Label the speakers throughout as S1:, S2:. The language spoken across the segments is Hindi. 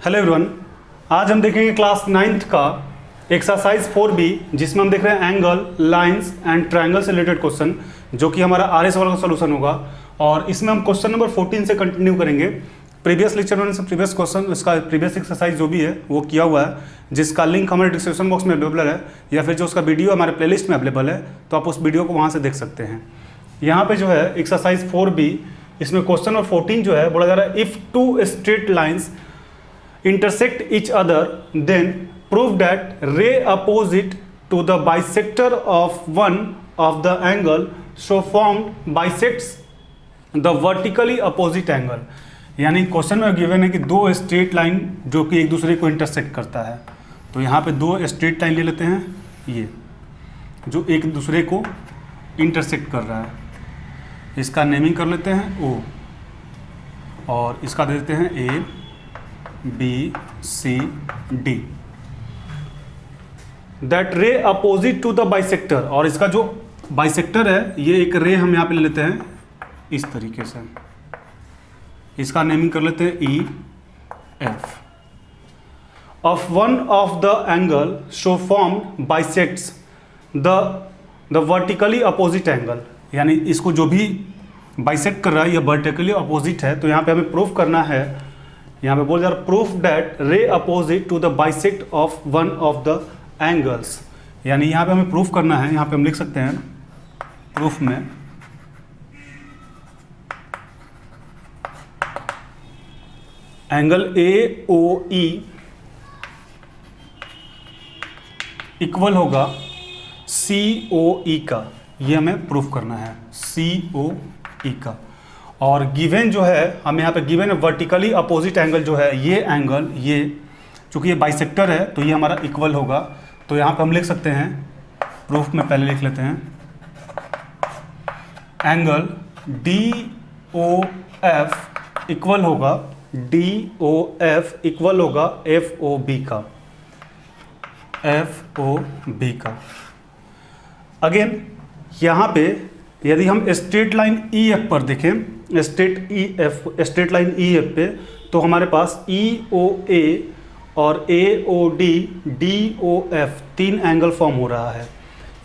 S1: हेलो एवरीवन, आज हम देखेंगे क्लास 9th का एक्सरसाइज 4B जिसमें हम देख रहे हैं एंगल, लाइंस एंड ट्रायंगल से रिलेटेड क्वेश्चन जो कि हमारा आरएस वाला का सोल्यूशन होगा। और इसमें हम क्वेश्चन नंबर 14 से कंटिन्यू करेंगे। प्रीवियस लेक्चर में से प्रीवियस क्वेश्चन, इसका प्रीवियस एक्सरसाइज जो भी है वो किया हुआ है, जिसका लिंक हमारे डिस्क्रिप्शन बॉक्स में अवेलेबल है, या फिर जो उसका वीडियो हमारे प्लेलिस्ट में अवेलेबल है, तो आप उस वीडियो को वहाँ से देख सकते हैं। यहाँ पे जो है एक्सरसाइज 4B, इसमें क्वेश्चन नंबर 14 जो है बोला जा रहा है, if two straight lines intersect each other, then prove that ray opposite to the bisector of one of the angle so formed bisects the vertically opposite angle। यानी क्वेश्चन में गिवन है कि दो स्ट्रेट लाइन जो कि एक दूसरे को इंटरसेक्ट करता है, तो यहाँ पे दो स्ट्रेट लाइन ले लेते हैं, ये जो एक दूसरे को इंटरसेक्ट कर रहा है, इसका नेमिंग कर लेते हैं O, और इसका दे देते हैं A B C D। That ray opposite to the bisector, और इसका जो बाइसेक्टर है ये एक रे हम यहाँ पे ले लेते हैं इस तरीके से, इसका नेमिंग कर लेते हैं E F। Of one of the angle show form bisects the vertically opposite angle, यानी इसको जो भी बाइसेक्ट कर रहा है ये वर्टिकली अपोजिट है। तो यहाँ पे हमें प्रूफ करना है, यहाँ पे बोल जा रहा proof that ray opposite to the bisect of one of the angles, यानी यहाँ पे हमें प्रूफ करना है। यहाँ पे हम लिख सकते हैं प्रूफ में एंगल AOE इक्वल होगा COE का, ये हमें प्रूफ करना है COE का। और गिवन जो है हमें यहाँ पे गिवन है वर्टिकली अपोजिट एंगल जो है ये एंगल, ये चूंकि ये बाइसेक्टर है तो ये हमारा इक्वल होगा। तो यहाँ पे हम लिख सकते हैं प्रूफ में, पहले लिख लेते हैं एंगल DOF इक्वल होगा FOB का, FOB का। अगेन यहाँ पे यदि हम स्ट्रेट लाइन EF पर देखें, स्ट्रेट लाइन EF पे, तो हमारे पास EOA और AOD DOF तीन एंगल फॉर्म हो रहा है।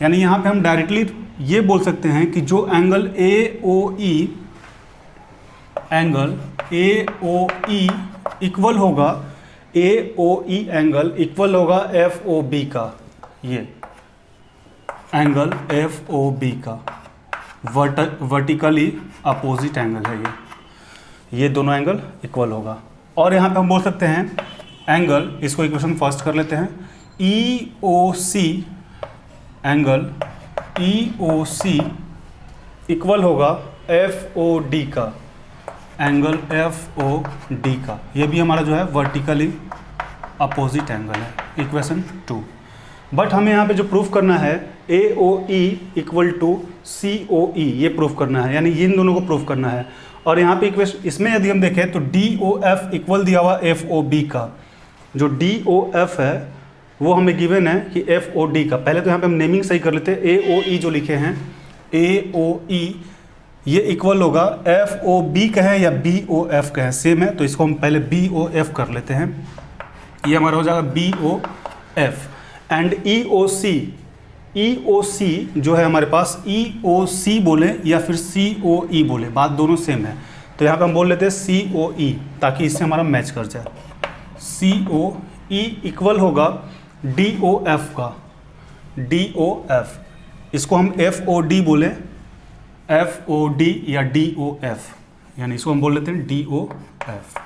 S1: यानी यहाँ पे हम डायरेक्टली ये बोल सकते हैं कि जो एंगल AOE इक्वल होगा, AOE एंगल इक्वल होगा FOB का, ये एंगल FOB का वर्टिकली अपोजिट एंगल है ये दोनों एंगल इक्वल होगा। और यहाँ पे हम बोल सकते हैं एंगल, इसको इक्वेशन फर्स्ट कर लेते हैं, EOC एंगल EOC इक्वल होगा FOD का, एंगल FOD का, ये भी हमारा जो है वर्टिकली अपोजिट एंगल है, इक्वेशन 2। बट हमें यहाँ पे जो प्रूफ करना है AOE इक्वल टू COE, ये प्रूफ करना है, यानी इन दोनों को प्रूफ करना है। और यहाँ पे इक्वेशन इसमें यदि हम देखें तो DOF इक्वल दिया हुआ FOB का, जो DOF है वो हमें गिवन है कि FOD का। पहले तो यहाँ पे हम नेमिंग सही कर लेते हैं, AOE जो लिखे हैं AOE ये इक्वल होगा FOB कहें या BOF कहें, सेम है, तो इसको हम पहले BOF कर लेते हैं, ये हमारा हो जाएगा BOF। एंड EOC जो है हमारे पास, EOC बोले या फिर COE बोले, बात दोनों सेम है। तो यहाँ पे हम बोल लेते हैं COE ताकि इससे हमारा मैच कर जाए। COE इक्वल होगा DOF का, DOF इसको हम FOD बोले, FOD या DOF, यानी इसको हम बोल लेते हैं DOF।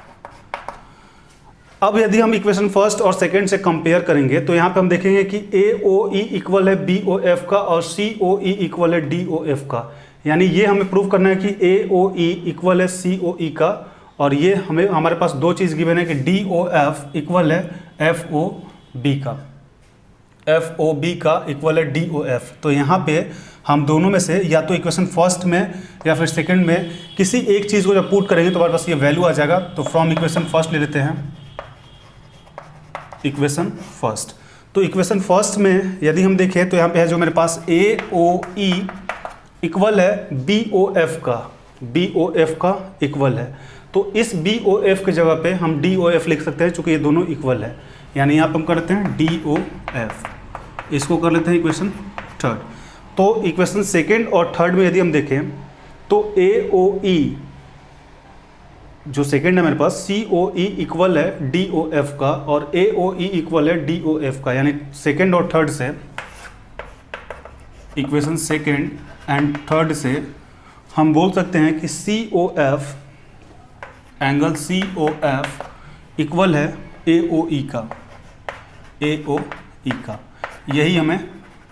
S1: अब यदि हम इक्वेशन फर्स्ट और सेकंड से कंपेयर करेंगे तो यहाँ पे हम देखेंगे कि AOE इक्वल है BOF का और COE इक्वल है DOF का, यानी ये हमें प्रूव करना है कि AOE इक्वल है COE का, और ये हमें हमारे पास दो चीज़ गिवन है कि DOF इक्वल है FOB का, FOB का इक्वल है DOF। तो यहाँ पे हम दोनों में से या तो इक्वेशन फर्स्ट में या फिर सेकंड में किसी एक चीज़ को जब पुट करेंगे तो हमारे पास ये वैल्यू आ जाएगा। तो फ्रॉम इक्वेशन फर्स्ट ले लेते हैं इक्वेशन फर्स्ट। तो इक्वेशन फर्स्ट में यदि हम देखें तो यहाँ पे है जो मेरे पास AOE इक्वल है BOF का, BOF का इक्वल है। तो इस बी ओ एफ की जगह पे हम डी ओ एफ लिख सकते हैं, चूँकि ये दोनों इक्वल है। यानी यहाँ पर हम कर लेते हैं डी ओ एफ, इसको कर लेते हैं इक्वेशन थर्ड। तो इक्वेशन सेकेंड और थर्ड में यदि हम देखें तो ए ओ ई जो सेकेंड है मेरे पास, सी ओ ई इक्वल है डी ओ एफ का, और ए ओ ई इक्वल है डी ओ एफ का। यानी सेकेंड और थर्ड से, इक्वेशन सेकेंड एंड थर्ड से हम बोल सकते हैं कि C O F, angle C O F equal है ए ओ ई का, ए ओ ई का। यही हमें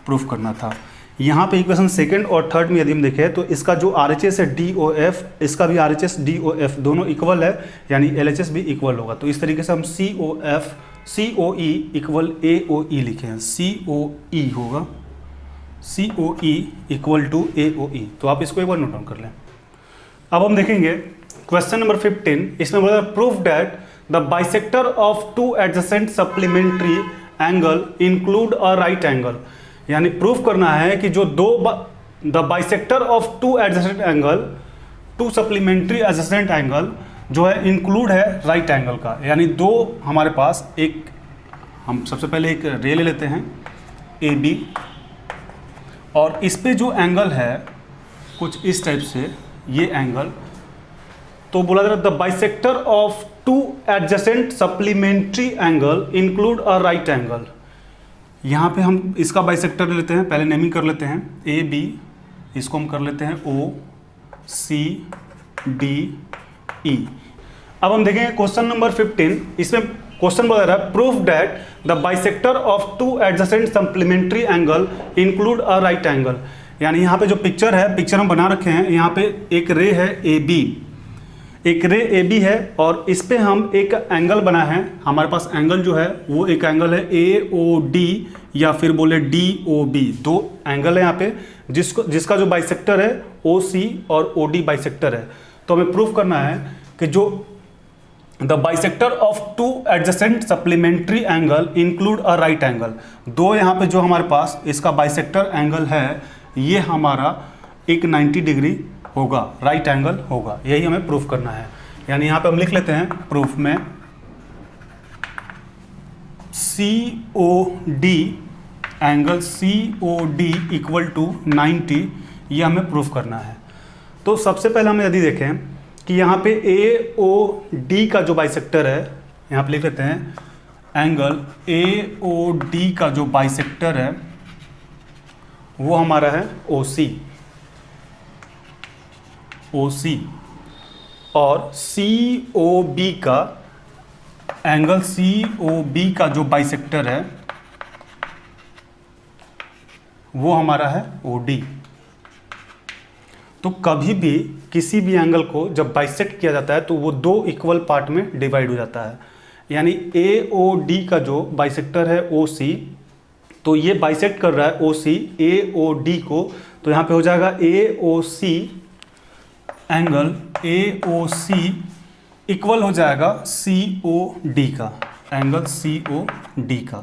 S1: प्रूफ करना था। यहाँ पे इक्वेशन सेकंड और थर्ड में यदि हम देखें तो इसका जो आर एच एस है डी ओ एफ, इसका भी R H S D O F दोनों इक्वल है, यानी एल एच एस भी इक्वल होगा। तो इस तरीके से हम सी ओ एफ, सी ओ ई इक्वल ए ओ ई लिखे हैं, सी ओ ई होगा, सी ओ ई इक्वल टू ए ओ ई। तो आप इसको एक बार नोट डाउन कर लें। अब हम देखेंगे क्वेश्चन नंबर 15। इसमें बोला proof that the bisector of two adjacent supplementary angle include a right angle. यानी प्रूफ करना है कि जो the bisector of two adjacent angle, to supplementary adjacent angle जो है इंक्लूड है राइट एंगल का। यानी दो हमारे पास, एक हम सबसे पहले एक रे ले लेते हैं ए बी, और इस पे जो एंगल है कुछ इस टाइप से, ये एंगल, तो बोला जा रहा है the bisector of two adjacent supplementary angle include a right angle. यहाँ पे हम इसका बाइसेक्टर ले लेते हैं, पहले नेमिंग कर लेते हैं ए बी, इसको हम कर लेते हैं ओ सी डी ई। अब हम देखेंगे क्वेश्चन नंबर 15। इसमें क्वेश्चन बोला जा रहा है proof that the bisector of two adjacent supplementary angle include a right angle. यानी यहाँ पे जो पिक्चर है, पिक्चर हम बना रखे हैं, यहाँ पे एक रे है ए बी, एक रे ए बी है, और इस पे हम एक एंगल बना है। हमारे पास एंगल जो है वो एक एंगल है ए ओ डी, या फिर बोले डी ओ बी। दो एंगल है यहाँ पे, जिसका जो बाइसेक्टर है ओ सी और ओ डी बाइसेक्टर है। तो हमें प्रूफ करना है कि जो the bisector of two adjacent supplementary angle include a right angle. दो यहाँ पे जो हमारे पास इसका बाइसेक्टर एंगल है, ये हमारा एक 90 डिग्री होगा, राइट एंगल होगा। यही हमें प्रूफ करना है। यानी यहाँ पे हम लिख लेते हैं प्रूफ में C O D, angle C O D equal to 90, ये हमें प्रूफ करना है। तो सबसे पहले हम यदि देखें कि यहाँ पे ए ओ डी का जो बाइसेक्टर है, यहाँ पे लिख लेते हैं एंगल ए ओ डी का जो बाइसेक्टर है वो हमारा है ओ सी, ओ सी, और सी ओ बी का, एंगल सी ओ बी का जो बाइसेक्टर है वो हमारा है ओ डी। तो कभी भी किसी भी एंगल को जब बाइसेक्ट किया जाता है तो वो दो इक्वल पार्ट में डिवाइड हो जाता है। यानी ए ओ डी का जो बाइसेक्टर है ओ सी, तो ये बाइसेक्ट कर रहा है ओ सी ए ओ डी को, तो यहाँ पे हो जाएगा ए ओ सी, angle A O C equal हो जाएगा सी ओ डी का, एंगल सी ओ डी का।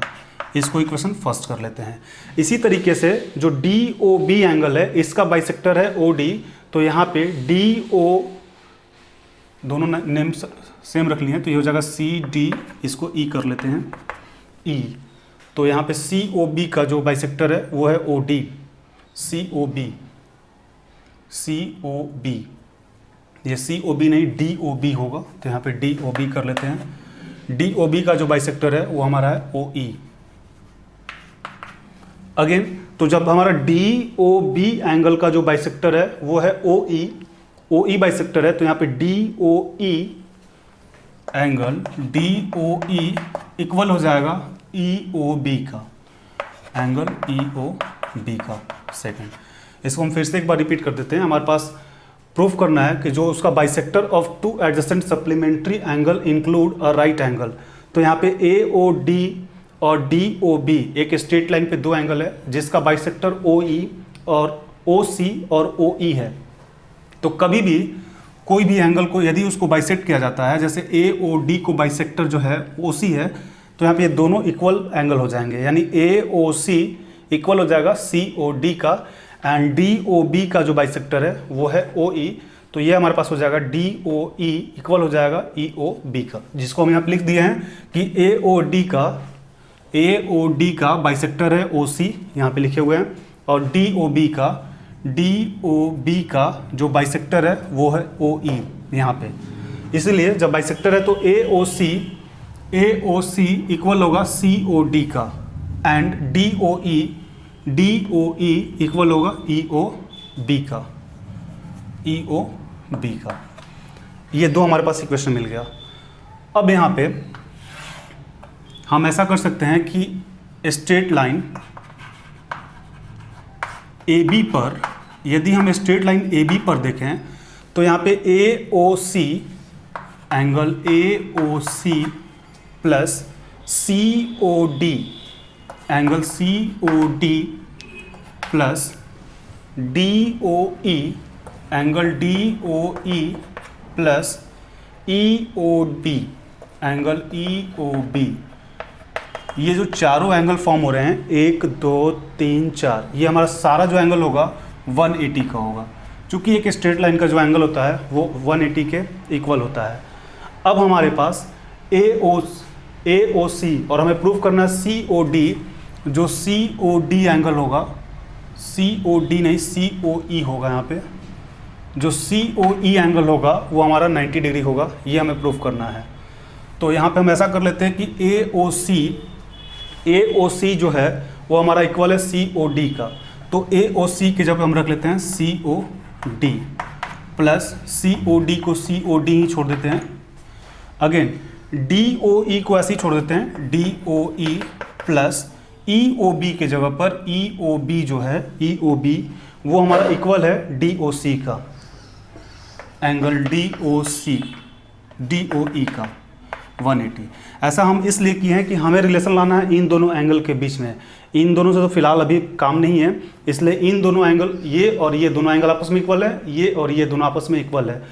S1: इसको इक्वेशन फर्स्ट कर लेते हैं। इसी तरीके से जो डी ओ बी एंगल है, इसका बाइसेक्टर है ओ डी, तो यहाँ पे डी ओ, दोनों नेम सेम रख लिए हैं, तो ये हो जाएगा सी डी, इसको ई कर लेते हैं ई। तो यहाँ पे सी ओ बी का जो बाइसेक्टर है वो है ओ डी, सी ओ बी, सी ओ बी, ये सी ओ बी नहीं डी ओ बी होगा, तो यहाँ पे डी ओ बी कर लेते हैं। डी ओ बी का जो बाइसेक्टर है वो हमारा है ओ ई। अगेन, तो जब हमारा डी ओ बी एंगल का जो बाइसेक्टर है वो है ओ ई बाइसेक्टर है, तो यहाँ पे D O E, angle D O E equal हो जाएगा ई ओ बी का, एंगल ई ओ बी का सेकंड। इसको हम फिर से एक बार रिपीट कर देते हैं। हमारे पास प्रूफ करना है कि जो उसका bisector of two adjacent supplementary angle include a right angle. तो यहाँ पे ए ओ डी और डी ओ बी एक स्ट्रेट लाइन पे दो एंगल है, जिसका बाइसेक्टर ओ ई और ओ सी और ओ ई है। तो कभी भी कोई भी एंगल को यदि उसको बाइसेक्ट किया जाता है, जैसे ए ओ डी को बाइसेक्टर जो है ओ सी है, तो यहाँ पे ये दोनों इक्वल एंगल हो जाएंगे। यानी ए ओ सी इक्वल हो जाएगा सी ओ डी का, एंड डी ओ बी का जो बाइसेक्टर है वो है ओ ई, तो ये हमारे पास हो जाएगा DOE इक्वल हो जाएगा EOB का, जिसको हम यहाँ पे लिख दिए हैं कि AOD का बाइसेक्टर है OC, यहाँ पे लिखे हुए हैं, और DOB का जो बाइसेक्टर है वो है OE यहाँ पे। इसलिए जब बाइसेक्टर है तो AOC इक्वल होगा COD का, एंड DOE इक्वल होगा EOB का। ये दो हमारे पास इक्वेशन मिल गया। अब यहाँ पे हम ऐसा कर सकते हैं कि स्ट्रेट लाइन AB पर, यदि हम स्ट्रेट लाइन AB पर देखें तो यहाँ पे AOC angle AOC plus COD angle COD plus DOE angle DOE plus EOB angle EOB, ये जो चारों एंगल फॉर्म हो रहे हैं 1 2 3 4, ये हमारा सारा जो एंगल होगा 180 का होगा, क्योंकि एक स्ट्रेट लाइन का जो एंगल होता है वो 180 के इक्वल होता है। अब हमारे पास AOC और हमें प्रूव करना है COD, जो COD एंगल होगा, COD नहीं COE होगा, यहाँ पे जो COE एंगल होगा वो हमारा 90 डिग्री होगा, ये हमें प्रूव करना है। तो यहाँ पे हम ऐसा कर लेते हैं कि AOC जो है वो हमारा इक्वल है COD का, तो AOC की जगह हम रख लेते हैं COD प्लस COD को COD ही छोड़ देते हैं, अगेन DOE को ऐसे ही छोड़ देते हैं DOE प्लस EOB के जगह पर EOB जो है EOB वो हमारा इक्वल है DOC का, एंगल DOE का 180। ऐसा हम इसलिए किए हैं कि हमें रिलेशन लाना है इन दोनों एंगल के बीच में, इन दोनों से तो फिलहाल अभी काम नहीं है, इसलिए इन दोनों एंगल, ये और ये दोनों एंगल आपस में इक्वल है, ये और ये दोनों आपस में इक्वल है,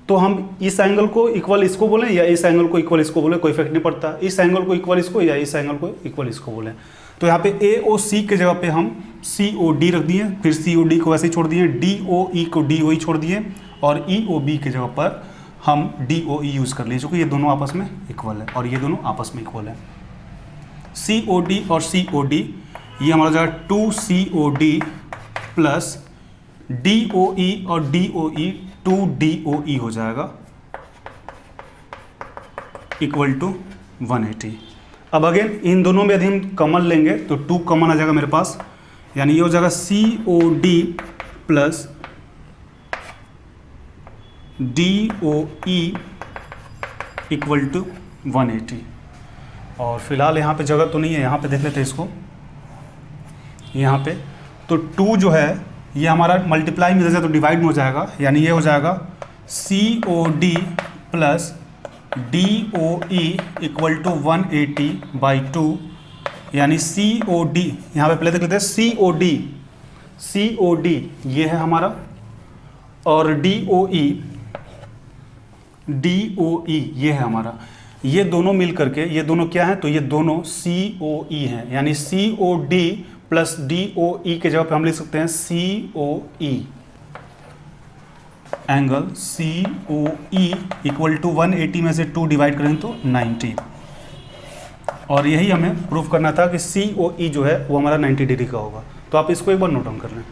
S1: तो हम इस एंगल को इक्वल इसको बोलें या इस एंगल को इक्वल इसको बोलें, कोई इफेक्ट नहीं पड़ता, इस एंगल को इक्वल इसको या इस एंगल को इक्वल इसको बोलें। तो यहाँ पे AOC के जगह पे हम COD रख दिए, फिर COD को ऐसे ही छोड़ दिए, DOE को DOE छोड़ दिए, और EOB के जगह पर हम DOE यूज़ कर लिए, क्योंकि ये दोनों आपस में इक्वल है और ये दोनों आपस में इक्वल है। COD और COD, ये हमारा जाएगा 2COD प्लस DOE और DOE 2DOE हो जाएगा इक्वल टू 180। अब अगेन इन दोनों में यदि हम कॉमन लेंगे तो 2 कॉमन आ जाएगा मेरे पास, यानी ये हो जाएगा COD plus DOE equal to 180। और फिलहाल यहाँ पे जगह तो नहीं है, यहाँ पे देख लेते हैं इसको, यहाँ पे तो 2 जो है ये हमारा मल्टीप्लाई में जैसे तो डिवाइड में हो जाएगा, यानी ये हो जाएगा COD plus DOE equal to 180/2, यानी COD, यहाँ पे पहले देख लेते हैं COD ये है हमारा, और DOE ये है हमारा, ये दोनों मिल करके, ये दोनों क्या है, तो ये दोनों COE हैं, यानी COD प्लस DOE के जगह पे हम लिख सकते हैं COE angle COE equal to 180 में से 2 डिवाइड करें तो 90, और यही हमें प्रूफ करना था कि COE जो है वो हमारा 90 डिग्री का होगा। तो आप इसको एक बार नोट डाउन कर लें।